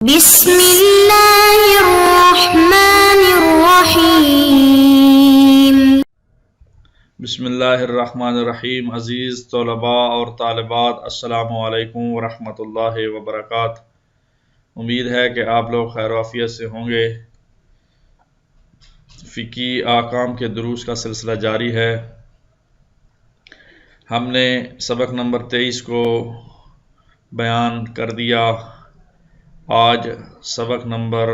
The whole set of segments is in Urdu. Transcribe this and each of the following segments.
بسم اللہ الرحمن الرحیم۔ بسم اللہ الرحمن الرحیم۔ عزیز طلباء اور طالبات، السلام علیکم ورحمۃ اللہ وبرکاتہ۔ امید ہے کہ آپ لوگ خیر و عافیت سے ہوں گے۔ فقہی احکام کے دروس کا سلسلہ جاری ہے۔ ہم نے سبق نمبر 23 کو بیان کر دیا۔ آج سبق نمبر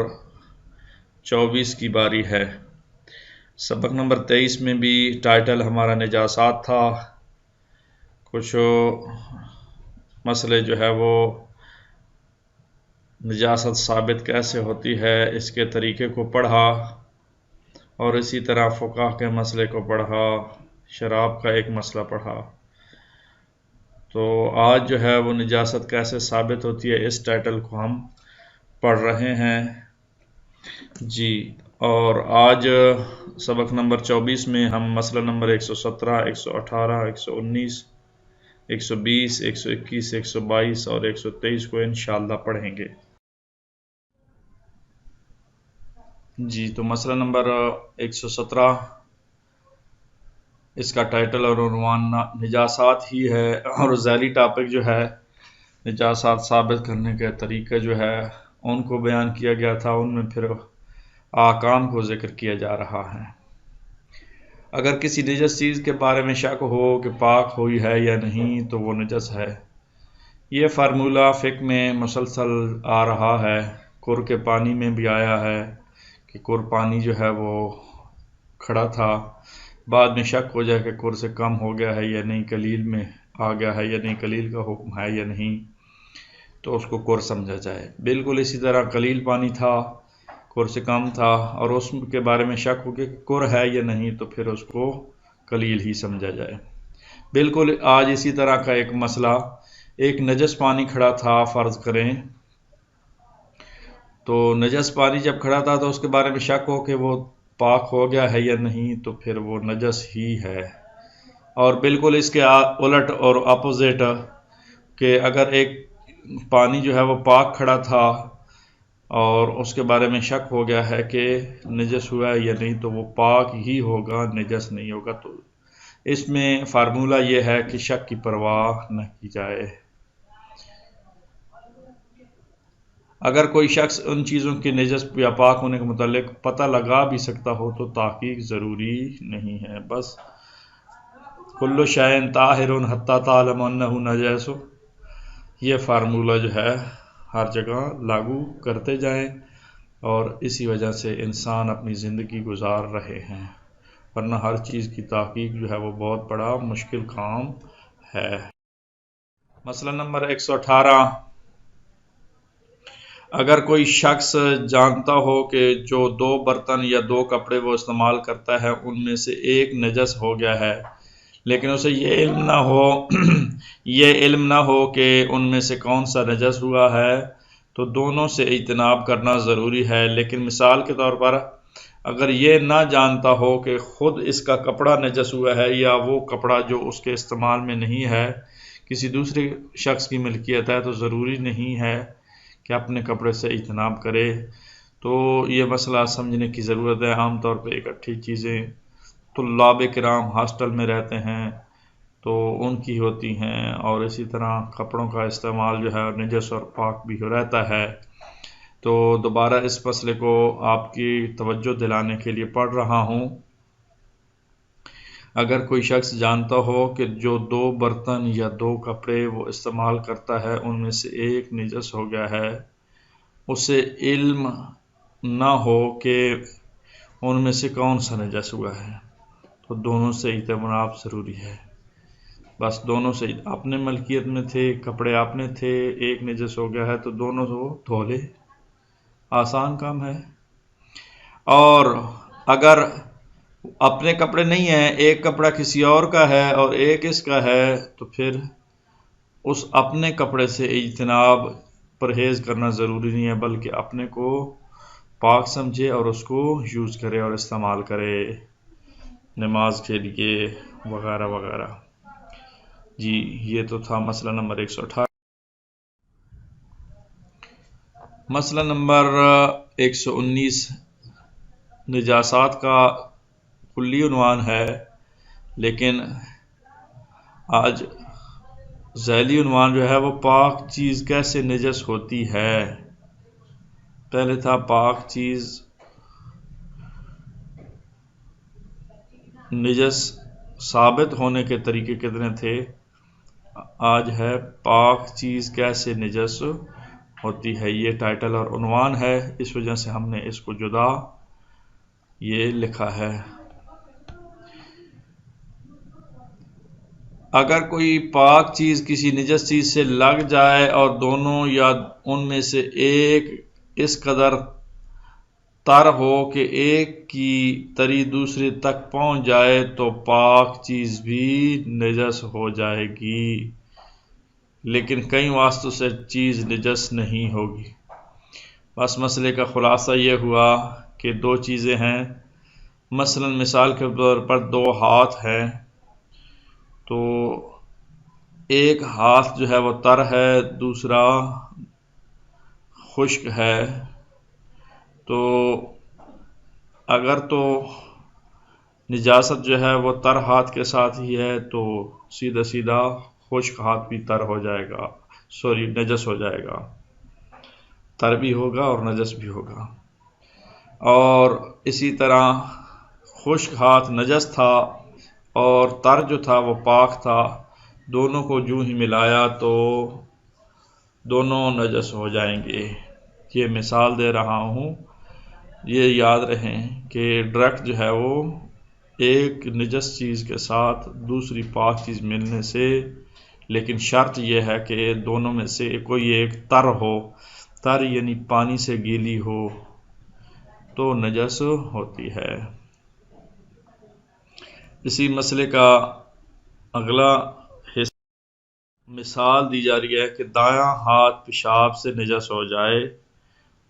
24 کی باری ہے۔ سبق نمبر 23 میں بھی ٹائٹل ہمارا نجاسات تھا۔ کچھ مسئلے جو ہے وہ نجاست ثابت کیسے ہوتی ہے اس کے طریقے کو پڑھا، اور اسی طرح فقہ کے مسئلے کو پڑھا، شراب کا ایک مسئلہ پڑھا۔ تو آج جو ہے وہ نجاست کیسے ثابت ہوتی ہے اس ٹائٹل کو ہم پڑھ رہے ہیں جی۔ اور آج سبق نمبر 24 میں ہم مسئلہ نمبر 117، 118، 119، 120، 121، 122 اور 123 کو انشاءاللہ پڑھیں گے جی۔ تو مسئلہ نمبر 117، اس کا ٹائٹل اور عنوان نجاسات ہی ہے، اور ذیلی ٹاپک جو ہے نجاسات ثابت کرنے کے طریقے جو ہے ان کو بیان کیا گیا تھا۔ ان میں پھر احکام کو ذکر کیا جا رہا ہے۔ اگر کسی نجس چیز کے بارے میں شک ہو کہ پاک ہوئی ہے یا نہیں تو وہ نجس ہے۔ یہ فارمولہ فقہ میں مسلسل آ رہا ہے۔ کر کے پانی میں بھی آیا ہے کہ کر پانی جو ہے وہ کھڑا تھا، بعد میں شک ہو جائے کہ کر سے کم ہو گیا ہے یا نہیں، قلیل میں آ گیا ہے یا نہیں، قلیل کا حکم ہے یا نہیں، تو اس کو کر سمجھا جائے۔ بالکل اسی طرح قلیل پانی تھا، کر سے کم تھا، اور اس کے بارے میں شک ہو گیا کہ کر ہے یا نہیں، تو پھر اس کو قلیل ہی سمجھا جائے۔ بالکل آج اسی طرح کا ایک مسئلہ، ایک نجس پانی کھڑا تھا فرض کریں، تو نجس پانی جب کھڑا تھا تو اس کے بارے میں شک ہو کہ وہ پاک ہو گیا ہے یا نہیں، تو پھر وہ نجس ہی ہے۔ اور بالکل اس کے الٹ اور اپوزٹ کہ اگر ایک پانی جو ہے وہ پاک کھڑا تھا اور اس کے بارے میں شک ہو گیا ہے کہ نجس ہوا ہے یا نہیں، تو وہ پاک ہی ہوگا، نجس نہیں ہوگا۔ تو اس میں فارمولہ یہ ہے کہ شک کی پرواہ نہ کی جائے۔ اگر کوئی شخص ان چیزوں کے نجس یا پاک ہونے کے متعلق پتہ لگا بھی سکتا ہو تو تحقیق ضروری نہیں ہے۔ بس کل شیء طاہر حتی تعلم انہ نجس، یہ فارمولہ جو ہے ہر جگہ لاگو کرتے جائیں، اور اسی وجہ سے انسان اپنی زندگی گزار رہے ہیں، ورنہ ہر چیز کی تحقیق جو ہے وہ بہت بڑا مشکل کام ہے۔ مسئلہ نمبر 118، اگر کوئی شخص جانتا ہو کہ جو 2 برتن یا 2 کپڑے وہ استعمال کرتا ہے ان میں سے ایک نجس ہو گیا ہے، لیکن اسے یہ علم نہ ہو کہ ان میں سے کون سا نجس ہوا ہے، تو دونوں سے اجتناب کرنا ضروری ہے۔ لیکن مثال کے طور پر اگر یہ نہ جانتا ہو کہ خود اس کا کپڑا نجس ہوا ہے، یا وہ کپڑا جو اس کے استعمال میں نہیں ہے کسی دوسرے شخص کی ملکیت ہے، تو ضروری نہیں ہے کہ اپنے کپڑے سے اجتناب کرے۔ تو یہ مسئلہ سمجھنے کی ضرورت ہے۔ عام طور پہ اکٹھی چیزیں طلاب کرام ہاسٹل میں رہتے ہیں تو ان کی ہوتی ہیں، اور اسی طرح کپڑوں کا استعمال جو ہے نجس اور پاک بھی رہتا ہے۔ تو دوبارہ اس مسئلے کو آپ کی توجہ دلانے کے لیے پڑھ رہا ہوں۔ اگر کوئی شخص جانتا ہو کہ جو 2 برتن یا 2 کپڑے وہ استعمال کرتا ہے ان میں سے ایک نجس ہو گیا ہے، اسے علم نہ ہو کہ ان میں سے کون سا نجس ہوا ہے، تو دونوں سے اجتناب ضروری ہے۔ بس دونوں سے، اپنے ملکیت میں تھے کپڑے، آپ نے تھے، ایک نجس ہو گیا ہے تو دونوں کو دھو لے، آسان کام ہے۔ اور اگر اپنے کپڑے نہیں ہیں، ایک کپڑا کسی اور کا ہے اور ایک اس کا ہے، تو پھر اس اپنے کپڑے سے اجتناب، پرہیز کرنا ضروری نہیں ہے، بلکہ اپنے کو پاک سمجھے اور اس کو یوز کرے اور استعمال کرے نماز کے لیے وغیرہ وغیرہ جی۔ یہ تو تھا مسئلہ نمبر 118۔ مسئلہ نمبر 119 نجاسات کا کلی عنوان ہے، لیکن آج ذیلی عنوان جو ہے وہ پاک چیز کیسے نجس ہوتی ہے۔ پہلے تھا پاک چیز نجس ثابت ہونے کے طریقے کتنے تھے، آج ہے پاک چیز کیسے نجس ہوتی ہے۔ یہ ٹائٹل اور عنوان ہے، اس وجہ سے ہم نے اس کو جدا یہ لکھا ہے۔ اگر کوئی پاک چیز کسی نجس چیز سے لگ جائے اور دونوں یا ان میں سے ایک اس قدر تر ہو کہ ایک کی تری دوسرے تک پہنچ جائے تو پاک چیز بھی نجس ہو جائے گی، لیکن کئی واسطوں سے چیز نجس نہیں ہوگی۔ بس مسئلے کا خلاصہ یہ ہوا کہ دو چیزیں ہیں، مثلا مثال کے طور پر دو ہاتھ ہیں، تو ایک ہاتھ جو ہے وہ تر ہے، دوسرا خشک ہے، تو اگر تو نجاست جو ہے وہ تر ہاتھ کے ساتھ ہی ہے تو سیدھا سیدھا خشک ہاتھ بھی تر ہو جائے گا، نجس ہو جائے گا، تر بھی ہوگا اور نجس بھی ہوگا۔ اور اسی طرح خشک ہاتھ نجس تھا اور تر جو تھا وہ پاک تھا، دونوں کو جو ہی ملایا تو دونوں نجس ہو جائیں گے۔ یہ مثال دے رہا ہوں، یہ یاد رہیں کہ ڈائریکٹ جو ہے وہ ایک نجس چیز کے ساتھ دوسری پاک چیز ملنے سے، لیکن شرط یہ ہے کہ دونوں میں سے کوئی ایک تر ہو، تر یعنی پانی سے گیلی ہو تو نجس ہوتی ہے۔ اسی مسئلے کا اگلا حصہ مثال دی جا رہی ہے کہ دایاں ہاتھ پیشاب سے نجس ہو جائے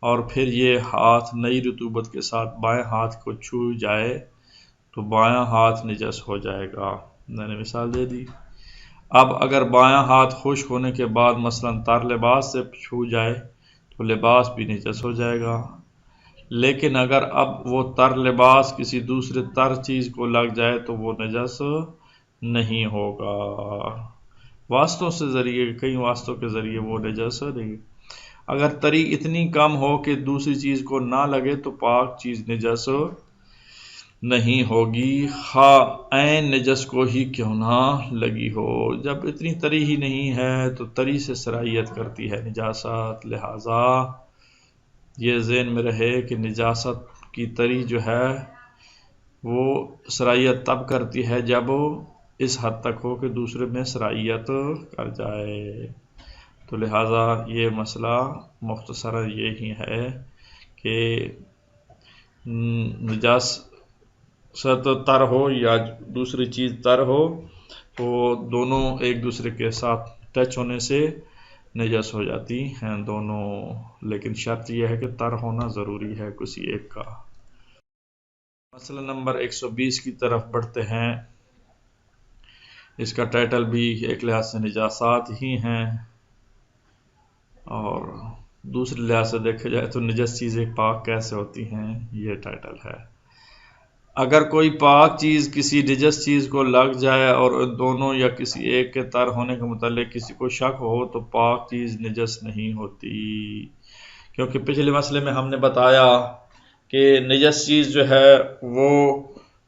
اور پھر یہ ہاتھ نئی رطوبت کے ساتھ بائیں ہاتھ کو چھو جائے تو بایاں ہاتھ نجس ہو جائے گا۔ میں نے مثال دے دی۔ اب اگر بایاں ہاتھ خشک ہونے کے بعد مثلا تر لباس سے چھو جائے تو لباس بھی نجس ہو جائے گا، لیکن اگر اب وہ تر لباس کسی دوسرے تر چیز کو لگ جائے تو وہ نجس نہیں ہوگا۔ واسطوں سے ذریعے، کئی واسطوں کے ذریعے وہ نجس نہیں۔ اگر تری اتنی کم ہو کہ دوسری چیز کو نہ لگے تو پاک چیز نجس نہیں ہوگی، خواہ عین نجس کو ہی کیوں نہ لگی ہو۔ جب اتنی تری ہی نہیں ہے تو تری سے سرائیت کرتی ہے نجاست، لہذا یہ ذہن میں رہے کہ نجاست کی تری جو ہے وہ سرائیت تب کرتی ہے جب اس حد تک ہو کہ دوسرے میں سرائیت کر جائے۔ تو لہذا یہ مسئلہ مختصراً یہی ہے کہ نجاست تر ہو یا دوسری چیز تر ہو تو دونوں ایک دوسرے کے ساتھ ٹچ ہونے سے نجس ہو جاتی ہیں دونوں، لیکن شرط یہ ہے کہ تر ہونا ضروری ہے کسی ایک کا۔ مسئلہ نمبر 120 کی طرف بڑھتے ہیں۔ اس کا ٹائٹل بھی ایک لحاظ سے نجاسات ہی ہیں اور دوسرے لحاظ سے دیکھا جائے تو نجس چیزیں پاک کیسے ہوتی ہیں، یہ ٹائٹل ہے۔ اگر کوئی پاک چیز کسی نجس چیز کو لگ جائے اور ان دونوں یا کسی ایک کے تر ہونے کے متعلق کسی کو شک ہو تو پاک چیز نجس نہیں ہوتی، کیونکہ پچھلے مسئلے میں ہم نے بتایا کہ نجس چیز جو ہے وہ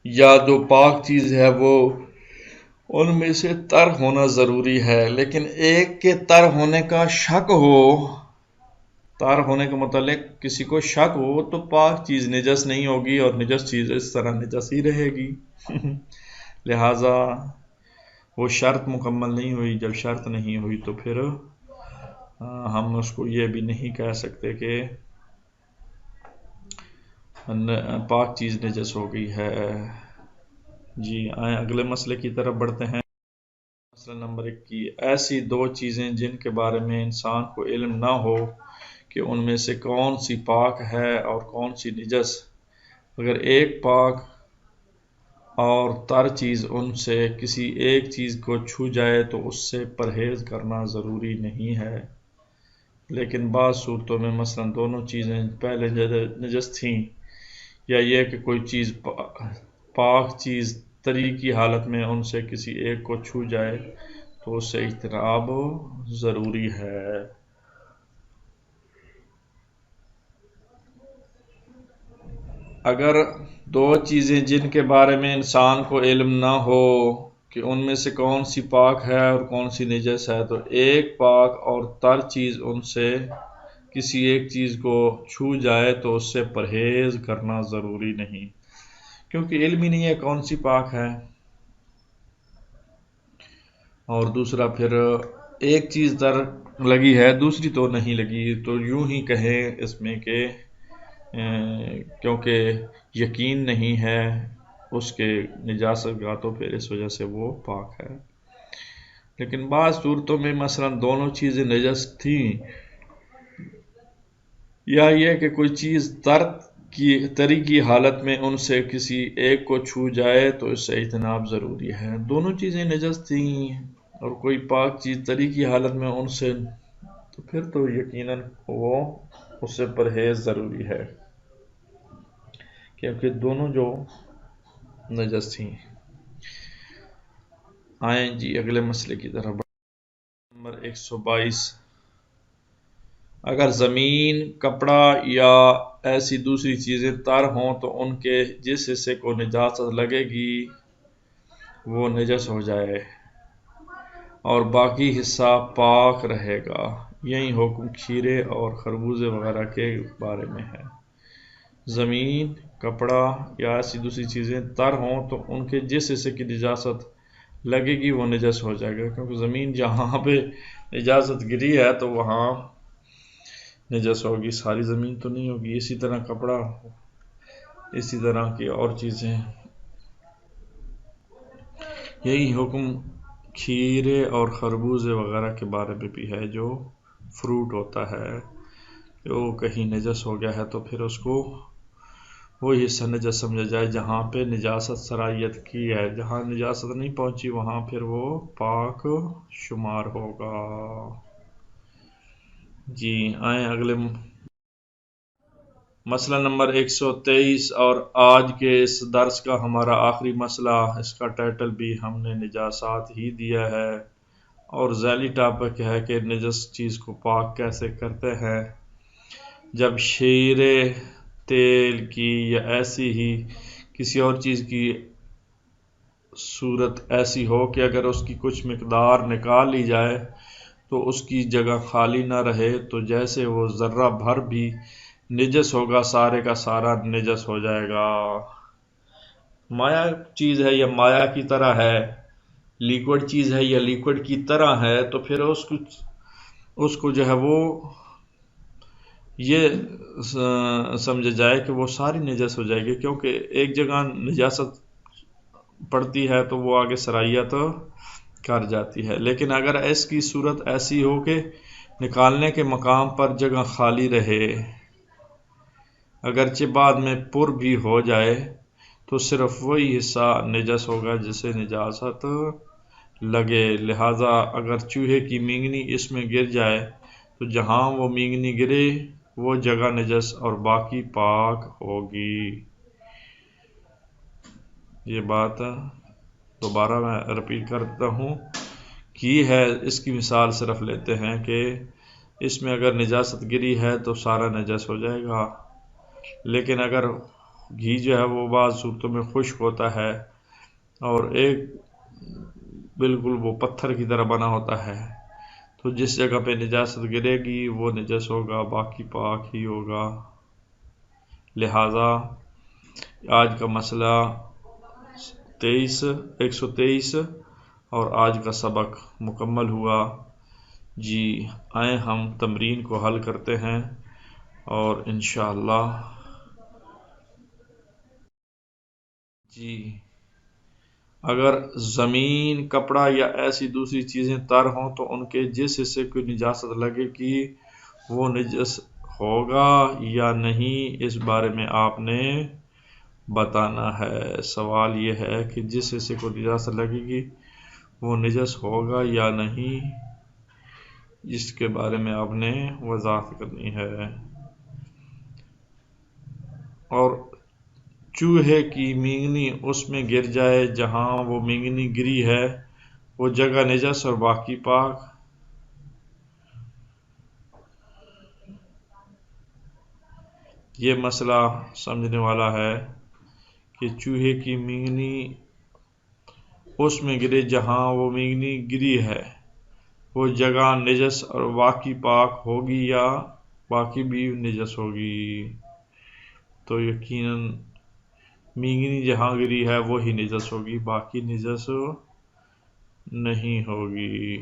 یا جو پاک چیز ہے وہ ان میں سے تر ہونا ضروری ہے، لیکن ایک کے تر ہونے کا شک ہو، تر ہونے کے متعلق کسی کو شک ہو تو پاک چیز نجس نہیں ہوگی اور نجس چیز اس طرح نجس ہی رہے گی۔ لہذا وہ شرط مکمل نہیں ہوئی، جب شرط نہیں ہوئی تو پھر ہم اس کو یہ بھی نہیں کہہ سکتے کہ پاک چیز نجس ہو گئی ہے۔ جی آئیں اگلے مسئلے کی طرف بڑھتے ہیں۔ مسئلہ نمبر 21، ایسی دو چیزیں جن کے بارے میں انسان کو علم نہ ہو کہ ان میں سے کون سی پاک ہے اور کون سی نجس، اگر ایک پاک اور تر چیز ان سے کسی ایک چیز کو چھو جائے تو اس سے پرہیز کرنا ضروری نہیں ہے۔ لیکن بعض صورتوں میں مثلا دونوں چیزیں پہلے نجس تھیں، یا یہ کہ کوئی چیز پاک چیز طری کی حالت میں ان سے کسی ایک کو چھو جائے تو اس سے اجتناب ضروری ہے۔ اگر دو چیزیں جن کے بارے میں انسان کو علم نہ ہو کہ ان میں سے کون سی پاک ہے اور کون سی نجس ہے، تو ایک پاک اور تر چیز ان سے کسی ایک چیز کو چھو جائے تو اس سے پرہیز کرنا ضروری نہیں، کیونکہ علم ہی نہیں ہے کون سی پاک ہے۔ اور دوسرا پھر ایک چیز تر لگی ہے دوسری تو نہیں لگی، تو یوں ہی کہیں اس میں کہ کیونکہ یقین نہیں ہے اس کے نجاست کا، تو پھر اس وجہ سے وہ پاک ہے۔ لیکن بعض صورتوں میں مثلا دونوں چیزیں نجس تھیں، یا یہ کہ کوئی چیز طری کی حالت میں ان سے کسی ایک کو چھو جائے تو اس سے اجتناب ضروری ہے۔ دونوں چیزیں نجس تھیں اور کوئی پاک چیز طری کی حالت میں ان سے، تو پھر تو یقیناً وہ اس سے پرہیز ضروری ہے، کیونکہ دونوں جو نجس تھیں۔ آئیں جی اگلے مسئلے کی طرف۔ نمبر 122، اگر زمین، کپڑا یا ایسی دوسری چیزیں تر ہوں تو ان کے جس حصے کو نجاست لگے گی وہ نجس ہو جائے اور باقی حصہ پاک رہے گا۔ یہی حکم کھیرے اور خربوزے وغیرہ کے بارے میں ہے۔ زمین، کپڑا یا ایسی دوسری چیزیں تر ہوں تو ان کے جس حصے کی نجاست لگے گی وہ نجس ہو جائے گا، کیونکہ زمین جہاں پہ نجاست گری ہے تو وہاں نجس ہوگی، ساری زمین تو نہیں ہوگی۔ اسی طرح کپڑا، اسی طرح کی اور چیزیں۔ یہی حکم کھیرے اور خربوزے وغیرہ کے بارے میں بھی ہے، جو فروٹ ہوتا ہے، جو کہیں نجس ہو گیا ہے تو پھر اس کو وہی حصہ نجس سمجھا جائے جہاں پہ نجاست سرایت کی ہے، جہاں نجاست نہیں پہنچی وہاں پھر وہ پاک شمار ہوگا۔ جی آئیں اگلے مسئلہ نمبر 123، اور آج کے اس درس کا ہمارا آخری مسئلہ، اس کا ٹائٹل بھی ہم نے نجاسات ہی دیا ہے، اور ذیلی ٹاپک ہے کہ نجس چیز کو پاک کیسے کرتے ہیں۔ جب شیرے، تیل کی یا ایسی ہی کسی اور چیز کی صورت ایسی ہو کہ اگر اس کی کچھ مقدار نکال لی جائے تو اس کی جگہ خالی نہ رہے، تو جیسے وہ ذرہ بھر بھی نجس ہوگا سارے کا سارا نجس ہو جائے گا۔ مایا چیز ہے یا مایا کی طرح ہے، لیکوڈ چیز ہے یا لیکوڈ کی طرح ہے، تو پھر اس کو جو ہے وہ یہ سمجھا جائے کہ وہ ساری نجس ہو جائے گی، کیونکہ ایک جگہ نجاست پڑتی ہے تو وہ آگے سرایت کر جاتی ہے۔ لیکن اگر اس کی صورت ایسی ہو کہ نکالنے کے مقام پر جگہ خالی رہے، اگرچہ بعد میں پر بھی ہو جائے، تو صرف وہی حصہ نجس ہوگا جسے نجاست لگے۔ لہذا اگر چوہے کی مینگنی اس میں گر جائے تو جہاں وہ مینگنی گرے وہ جگہ نجس اور باقی پاک ہوگی۔ یہ بات دوبارہ میں رپیٹ کرتا ہوں کی ہے، اس کی مثال صرف لیتے ہیں کہ اس میں اگر نجاست گری ہے تو سارا نجس ہو جائے گا، لیکن اگر گھی جو ہے وہ بعض صورتوں میں خشک ہوتا ہے اور ایک بالکل وہ پتھر کی طرح بنا ہوتا ہے، تو جس جگہ پہ نجاست گرے گی وہ نجس ہوگا، باقی پاک ہی ہوگا۔ لہذا آج کا مسئلہ 123 اور آج کا سبق مکمل ہوا۔ جی آئیں ہم تمرین کو حل کرتے ہیں اور انشاءاللہ جی اگر زمین، کپڑا یا ایسی دوسری چیزیں تر ہوں تو ان کے جس حصے کو نجاست لگے گی وہ نجس ہوگا یا نہیں، اس بارے میں آپ نے بتانا ہے۔ سوال یہ ہے کہ جس حصے کو نجاست لگے گی وہ نجس ہوگا یا نہیں، جس کے بارے میں آپ نے وضاحت کرنی ہے۔ اور چوہے کی مینگنی اس میں گر جائے جہاں وہ مینگنی گری ہے وہ جگہ نجس اور باقی پاک۔ یہ مسئلہ سمجھنے والا ہے کہ چوہے کی مینگنی اس میں گرے جہاں وہ مینگنی گری ہے وہ جگہ نجس اور باقی پاک ہوگی یا باقی بھی نجس ہوگی۔ تو یقیناً مینگنی جہاں گری ہے وہی نجس ہوگی، باقی نجس نہیں ہوگی۔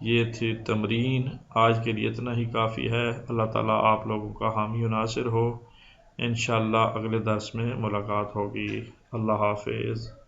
یہ تھی تمرین، آج کے لیے اتنا ہی کافی ہے۔ اللہ تعالیٰ آپ لوگوں کا حامی و ناصر ہو۔ انشاءاللہ اگلے درس میں ملاقات ہوگی۔ اللہ حافظ۔